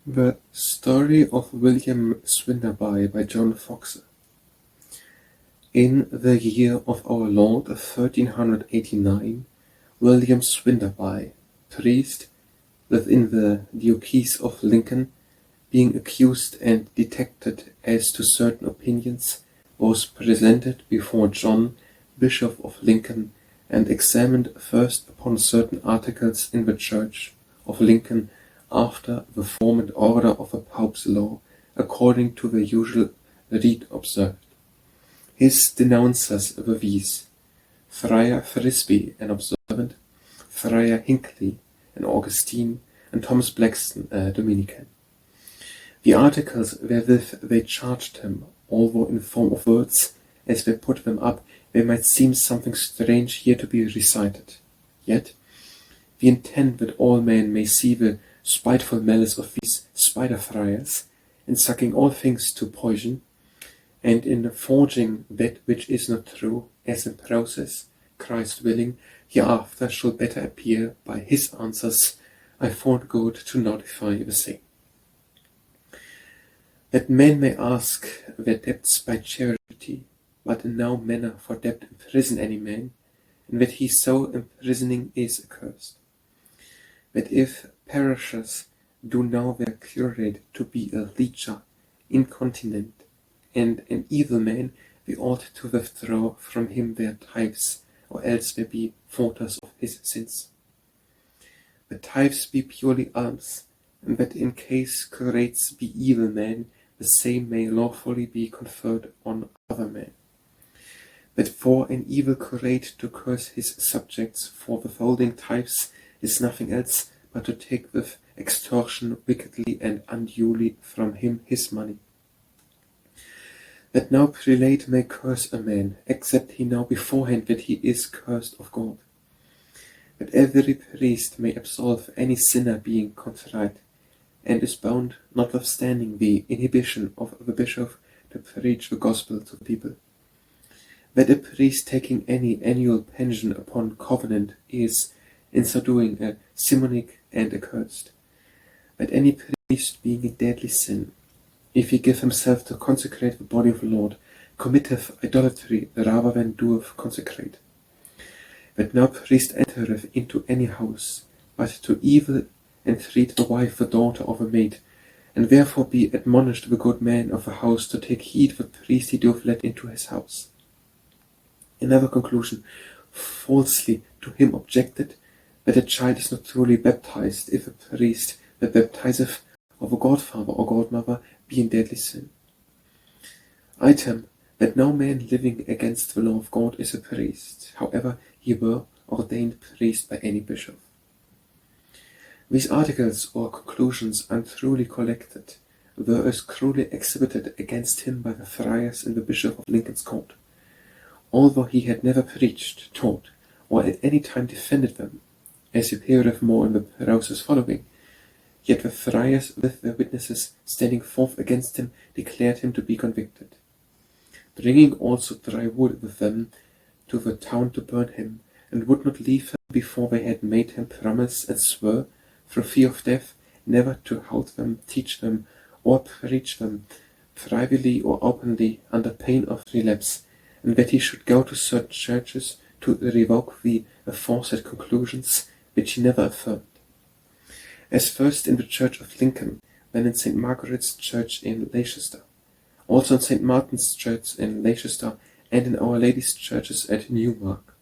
The Story of William Swinderby by John Foxe. In the year of our Lord 1389, William Swinderby, priest within the diocese of Lincoln, being accused and detected as to certain opinions, was presented before John, Bishop of Lincoln, and examined first upon certain articles in the Church of Lincoln after the form and order of the Pope's law, according to the usual rite observed. His denouncers were these: Friar Frisby, an observant; Friar Hincely, an Augustine; and Thomas Blaxton, a Dominican. The articles wherewith they charged him, although in form of words, as they put them up, they might seem something strange here to be recited. Yet we intend that all men may see the spiteful malice of these spider-friars, in sucking all things to poison, and in forging that which is not true, as in process, Christ willing, hereafter shall better appear by his answers. I thought good to notify the same. That men may ask their debts by charity, but in no manner for debt imprison any man, and that he so imprisoning is accursed. That if parishioners do know their curate to be a lecher, incontinent, and an evil man, they ought to withdraw from him their tithes, or else they be fautors of his sins. The tithes be purely alms, and that in case curates be evil men, the same may lawfully be conferred on other men. That for an evil curate to curse his subjects for withholding tithes is nothing else but to take with extortion wickedly and unduly from him his money. That no prelate may curse a man, except he know beforehand that he is cursed of God. That every priest may absolve any sinner being contrite, and is bound, notwithstanding the inhibition of the bishop, to preach the gospel to the people. That a priest taking any annual pension upon covenant is, in so doing, a simonic and accursed. That any priest being in deadly sin, if he give himself to consecrate the body of the Lord, committeth idolatry rather than doeth consecrate. That no priest entereth into any house, but to evil entreat the wife, the daughter, or the maid, and therefore be admonished the good man of the house to take heed the priest he doth let into his house. Another conclusion, falsely to him objected, that a child is not truly baptized if a priest that baptizeth of a godfather or godmother be in deadly sin. Item, that no man living against the law of God is a priest, however he were ordained priest by any bishop. These articles or conclusions untruly collected were as cruelly exhibited against him by the friars in the Bishop of Lincoln's court. Although he had never preached, taught, or at any time defended them, as you heareth more in the process following, yet the friars with their witnesses standing forth against him declared him to be convicted, bringing also dry wood with them to the town to burn him, and would not leave him before they had made him promise and swear, through fear of death, never to hold them, teach them, or preach them, privately or openly, under pain of relapse, and that he should go to certain churches to revoke the aforesaid conclusions, which he never affirmed. As first in the Church of Lincoln, then in St. Margaret's Church in Leicester, also in St. Martin's Church in Leicester, and in Our Lady's churches at Newmark,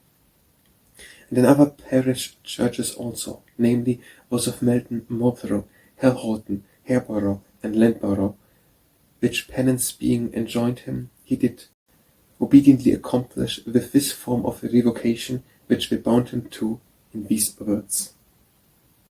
and in other parish churches also, namely those of Melton, Marlborough, Halholton, Hairborough, and Lentborough, which penance being enjoined him, he did obediently accomplish with this form of revocation which they bound him to in these words.